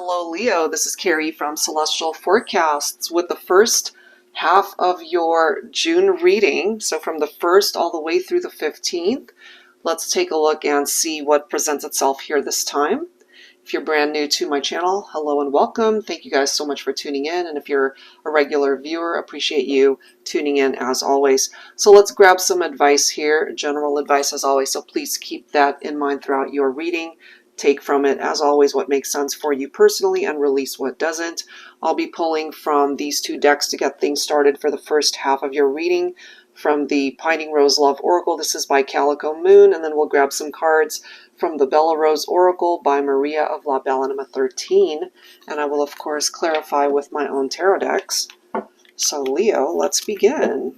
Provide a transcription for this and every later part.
Hello Leo, this is Carrie from Celestial Forecasts with the first half of your June reading. So from the 1st all the way through the 15th, let's take a look and see what presents itself here this time. If you're brand new to my channel, hello and welcome. Thank you guys so much for tuning in. And if you're a regular viewer, appreciate you tuning in as always. So let's grab some advice here, general advice as always. So please keep that in mind throughout your reading. Take from it, as always, what makes sense for you personally and release what doesn't. I'll be pulling from these two decks to get things started for the first half of your reading. From the Pining Rose Love Oracle, this is by Calico Moon, and then we'll grab some cards from the Bella Rose Oracle by Maria of La Bellanima 13, and I will, of course, clarify with my own tarot decks. So, Leo, let's begin.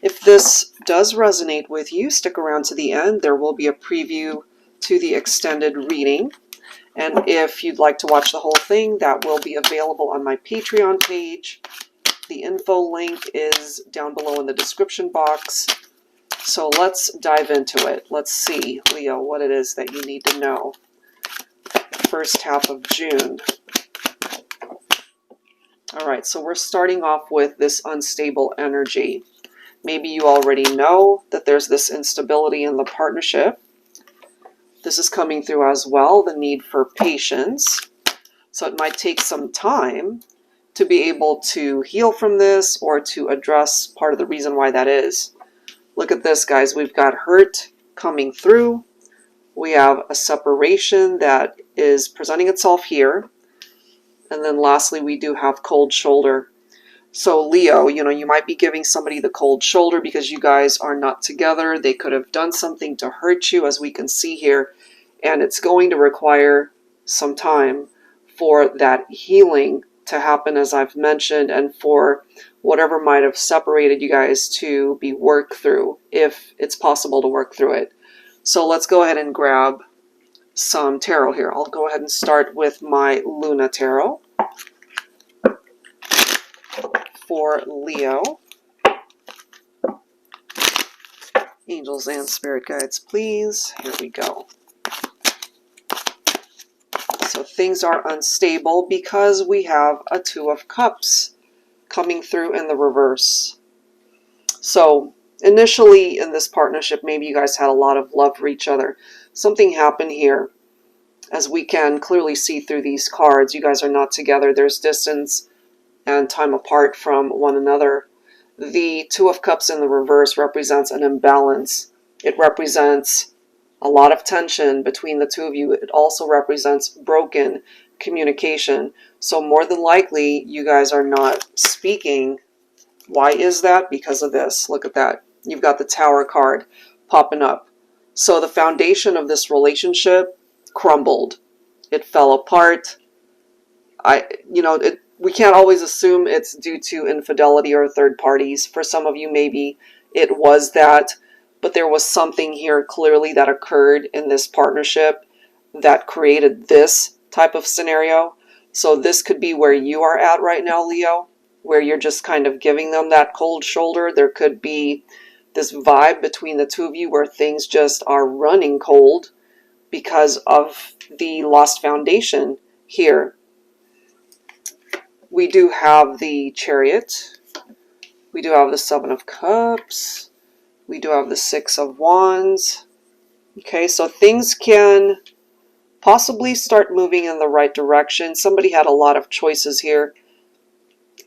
If this does resonate with you, stick around to the end. There will be a preview to the extended reading, and if you'd like to watch the whole thing, that will be available on my Patreon page. The info link is down below in the description box. So let's dive into it. Let's see, Leo, what it is that you need to know. First half of June. All right, so we're starting off with this unstable energy. Maybe you already know that there's this instability in the partnership. This is coming through as well, the need for patience. So it might take some time to be able to heal from this or to address part of the reason why that is. Look at this, guys. We've got hurt coming through. We have a separation that is presenting itself here. And then lastly, we do have cold shoulder. So Leo, you might be giving somebody the cold shoulder because you guys are not together. They could have done something to hurt you, as we can see here. And it's going to require some time for that healing to happen, as I've mentioned, and for whatever might have separated you guys to be worked through, if it's possible to work through it. So let's go ahead and grab some tarot here. I'll go ahead and start with my Luna Tarot for Leo. Angels and spirit guides, please. Here we go. So things are unstable because we have a Two of Cups coming through in the reverse. So initially in this partnership, maybe you guys had a lot of love for each other. Something happened here. As we can clearly see through these cards, you guys are not together. There's distance and time apart from one another. The Two of Cups in the reverse represents an imbalance. It represents a lot of tension between the two of you. It also represents broken communication. So more than likely, you guys are not speaking. Why is that? Because of this. Look at that. You've got the Tower card popping up. So the foundation of this relationship crumbled. It fell apart. We can't always assume it's due to infidelity or third parties. For some of you, maybe it was that. But there was something here clearly that occurred in this partnership that created this type of scenario. So this could be where you are at right now, Leo, where you're just kind of giving them that cold shoulder. There could be this vibe between the two of you where things just are running cold because of the lost foundation here. We do have the Chariot. We do have the Seven of Cups. We do have the Six of Wands. Okay, so things can possibly start moving in the right direction. Somebody had a lot of choices here.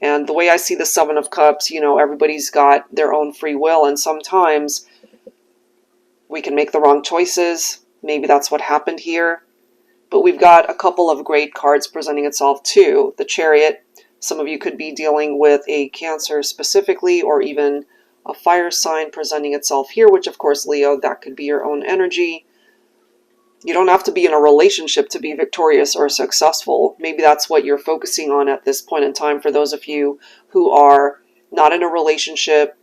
And the way I see the Seven of Cups, everybody's got their own free will. And sometimes we can make the wrong choices. Maybe that's what happened here. But we've got a couple of great cards presenting itself too. The Chariot. Some of you could be dealing with a Cancer specifically, or even a fire sign presenting itself here, which of course, Leo, that could be your own energy. You don't have to be in a relationship to be victorious or successful. Maybe that's what you're focusing on at this point in time. For those of you who are not in a relationship,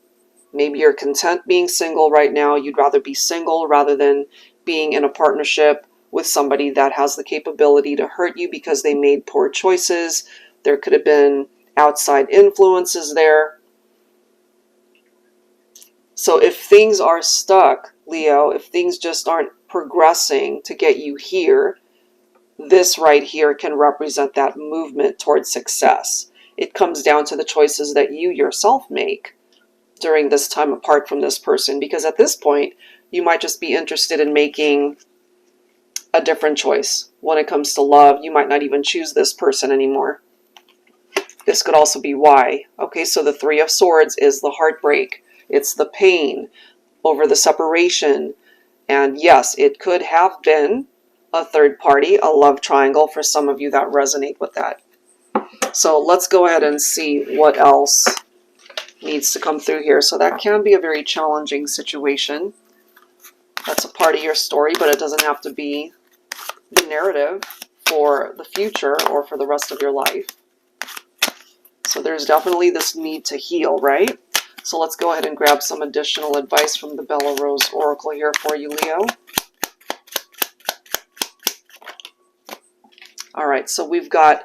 maybe you're content being single right now. You'd rather be single rather than being in a partnership with somebody that has the capability to hurt you because they made poor choices. There could have been outside influences there. So if things are stuck, Leo, if things just aren't progressing to get you here, this right here can represent that movement towards success. It comes down to the choices that you yourself make during this time apart from this person, because at this point, you might just be interested in making a different choice. When it comes to love, you might not even choose this person anymore. This could also be why. Okay, so the Three of Swords is the heartbreak. It's the pain over the separation. And yes, it could have been a third party, a love triangle for some of you that resonate with that. So let's go ahead and see what else needs to come through here. So that can be a very challenging situation. That's a part of your story, but it doesn't have to be the narrative for the future or for the rest of your life. So there's definitely this need to heal, right? So let's go ahead and grab some additional advice from the Bella Rose Oracle here for you, Leo. All right, so we've got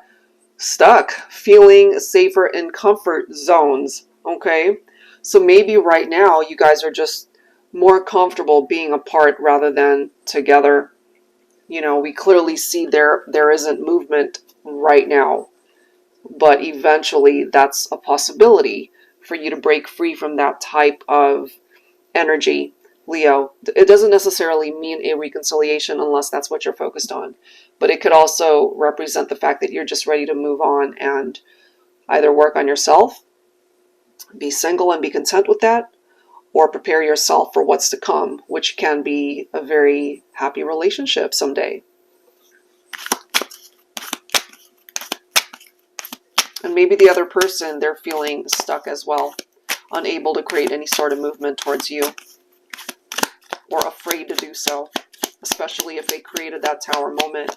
stuck, feeling safer in comfort zones, okay? So maybe right now you guys are just more comfortable being apart rather than together. You know, we clearly see there isn't movement right now, but eventually that's a possibility for you to break free from that type of energy, Leo. It doesn't necessarily mean a reconciliation unless that's what you're focused on, but it could also represent the fact that you're just ready to move on and either work on yourself, be single and be content with that, or prepare yourself for what's to come, which can be a very happy relationship someday. And maybe the other person, they're feeling stuck as well, unable to create any sort of movement towards you, or afraid to do so, especially if they created that Tower moment.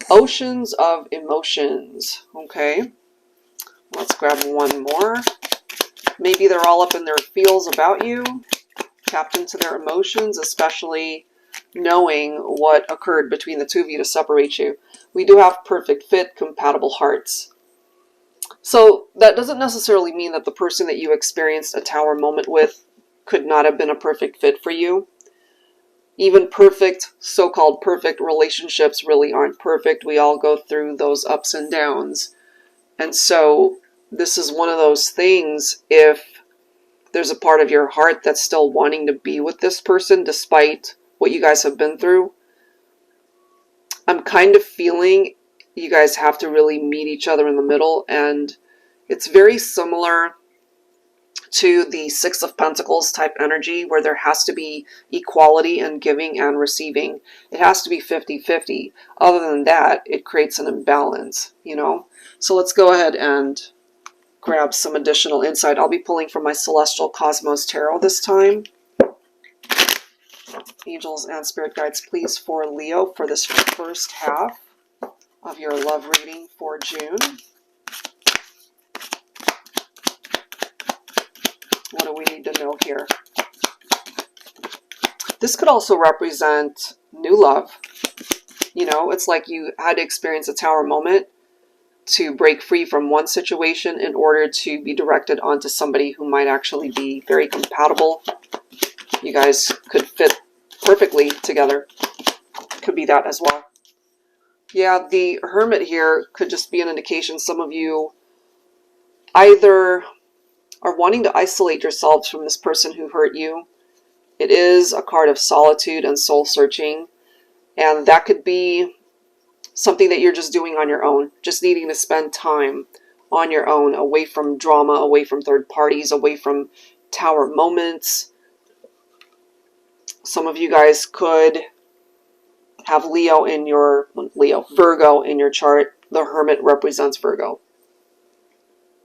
Oceans of emotions. Okay, let's grab one more. Maybe they're all up in their feels about you, tapped into their emotions, especially knowing what occurred between the two of you to separate you. We do have perfect fit, compatible hearts. So that doesn't necessarily mean that the person that you experienced a Tower moment with could not have been a perfect fit for you. Even perfect, so-called perfect relationships really aren't perfect. We all go through those ups and downs. And so this is one of those things, if there's a part of your heart that's still wanting to be with this person despite what you guys have been through, I'm kind of feeling you guys have to really meet each other in the middle. And it's very similar to the Six of Pentacles type energy, where there has to be equality in giving and receiving. It has to be 50-50. Other than that, it creates an imbalance, you know? So let's go ahead and grab some additional insight. I'll be pulling from my Celestial Cosmos Tarot this time. Angels and Spirit Guides, please, for Leo for this first half of your love reading for June. What do we need to know here? This could also represent new love. You know, it's like you had to experience a Tower moment to break free from one situation in order to be directed onto somebody who might actually be very compatible. You guys could fit perfectly together. Could be that as well. Yeah, the Hermit here could just be an indication some of you either are wanting to isolate yourselves from this person who hurt you. It is a card of solitude and soul searching, and that could be something that you're just doing on your own, just needing to spend time on your own, away from drama, away from third parties, away from Tower moments. Some of you guys could have Virgo in your chart. The Hermit represents Virgo.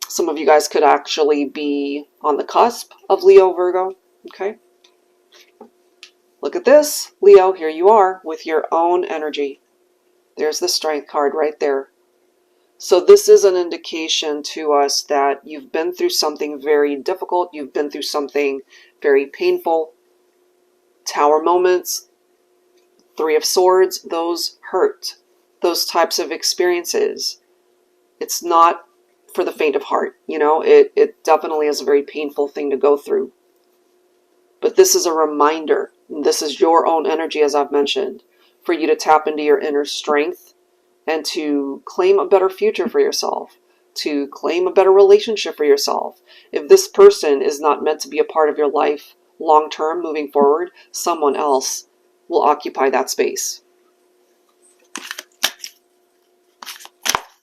Some of you guys could actually be on the cusp of Leo, Virgo, okay? Look at this, Leo, here you are with your own energy. There's the Strength card right there. So this is an indication to us that you've been through something very difficult. You've been through something very painful. Tower moments, Three of Swords, those hurt. Those types of experiences. It's not for the faint of heart, you know, it definitely is a very painful thing to go through. But this is a reminder, this is your own energy, as I've mentioned, for you to tap into your inner strength and to claim a better future for yourself, to claim a better relationship for yourself. If this person is not meant to be a part of your life long term moving forward, someone else will occupy that space.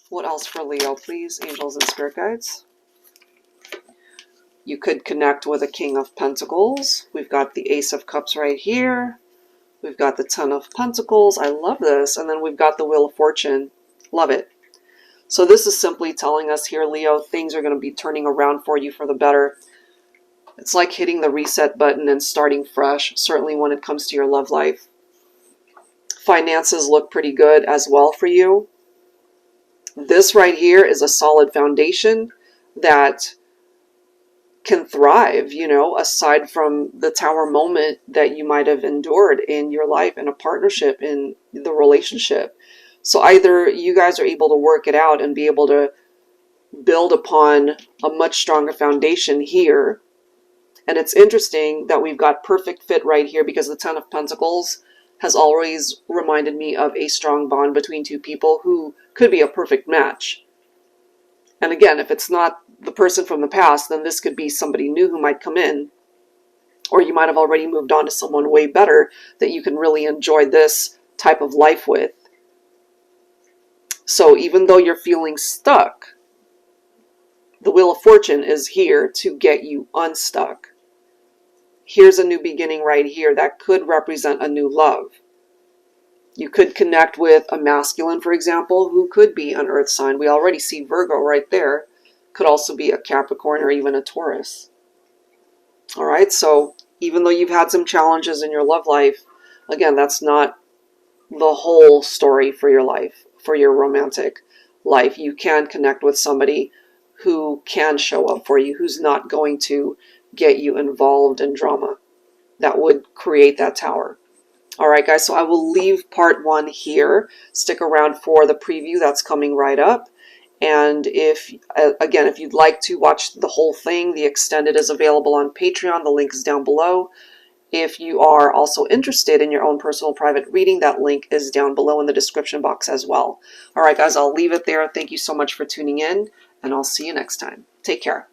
What else for Leo, please, angels and spirit guides? You could connect with a King of Pentacles. We've got the Ace of Cups right here. We've got the Ten of Pentacles. I love this. And then we've got the Wheel of Fortune. Love it. So this is simply telling us here, Leo, things are going to be turning around for you for the better. It's like hitting the reset button and starting fresh, certainly when it comes to your love life. Finances look pretty good as well for you. This right here is a solid foundation that can thrive, you know, aside from the tower moment that you might have endured in your life, in a partnership, in the relationship. So either you guys are able to work it out and be able to build upon a much stronger foundation here. And it's interesting that we've got perfect fit right here, because the Ten of Pentacles has always reminded me of a strong bond between two people who could be a perfect match. And again, if it's not the person from the past, then this could be somebody new who might come in. Or you might have already moved on to someone way better that you can really enjoy this type of life with. So even though you're feeling stuck, the Wheel of Fortune is here to get you unstuck. Here's a new beginning right here that could represent a new love. You could connect with a masculine, for example, who could be an earth sign. We already see Virgo right there. Could also be a Capricorn or even a Taurus. All right, so even though you've had some challenges in your love life, again, that's not the whole story for your life, for your romantic life. You can connect with somebody who can show up for you, who's not going to get you involved in drama that would create that tower. All right, guys, so I will leave part 1 here. Stick around for the preview that's coming right up. And if, again, if you'd like to watch the whole thing, the extended is available on Patreon. The link is down below. If you are also interested in your own personal private reading, that link is down below in the description box as well. All right, guys, I'll leave it there. Thank you so much for tuning in, and I'll see you next time. Take care.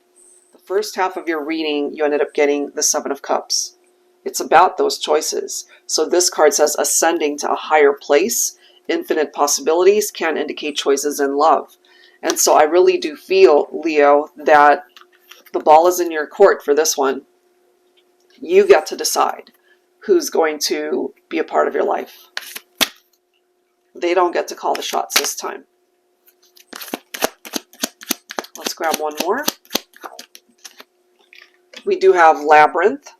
The first half of your reading, you ended up getting the Seven of Cups. It's about those choices. So this card says ascending to a higher place. Infinite possibilities can indicate choices in love. And so I really do feel, Leo, that the ball is in your court for this one. You get to decide who's going to be a part of your life. They don't get to call the shots this time. Let's grab one more. We do have Labyrinth.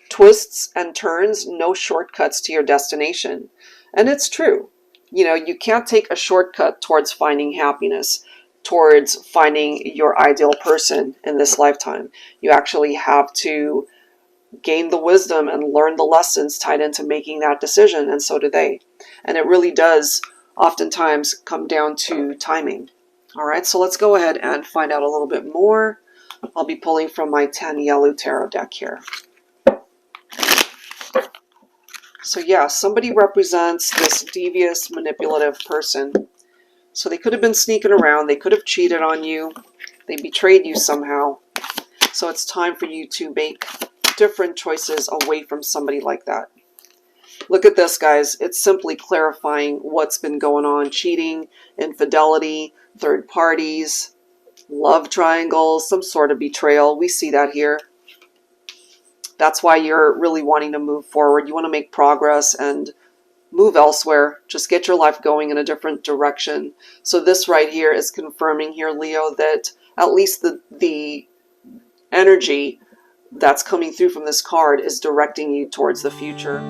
Twists and turns, no shortcuts to your destination. And it's true. You know, you can't take a shortcut towards finding happiness, towards finding your ideal person in this lifetime. You actually have to gain the wisdom and learn the lessons tied into making that decision, and so do they. And it really does oftentimes come down to timing. All right, so let's go ahead and find out a little bit more. I'll be pulling from my 10 yellow tarot deck here. So yeah, somebody represents this devious, manipulative person. So they could have been sneaking around. They could have cheated on you. They betrayed you somehow. So it's time for you to make different choices away from somebody like that. Look at this, guys. It's simply clarifying what's been going on. Cheating, infidelity, third parties, love triangles, some sort of betrayal. We see that here. That's why you're really wanting to move forward. You want to make progress and move elsewhere. Just get your life going in a different direction. So this right here is confirming here, Leo, that at least the energy that's coming through from this card is directing you towards the future.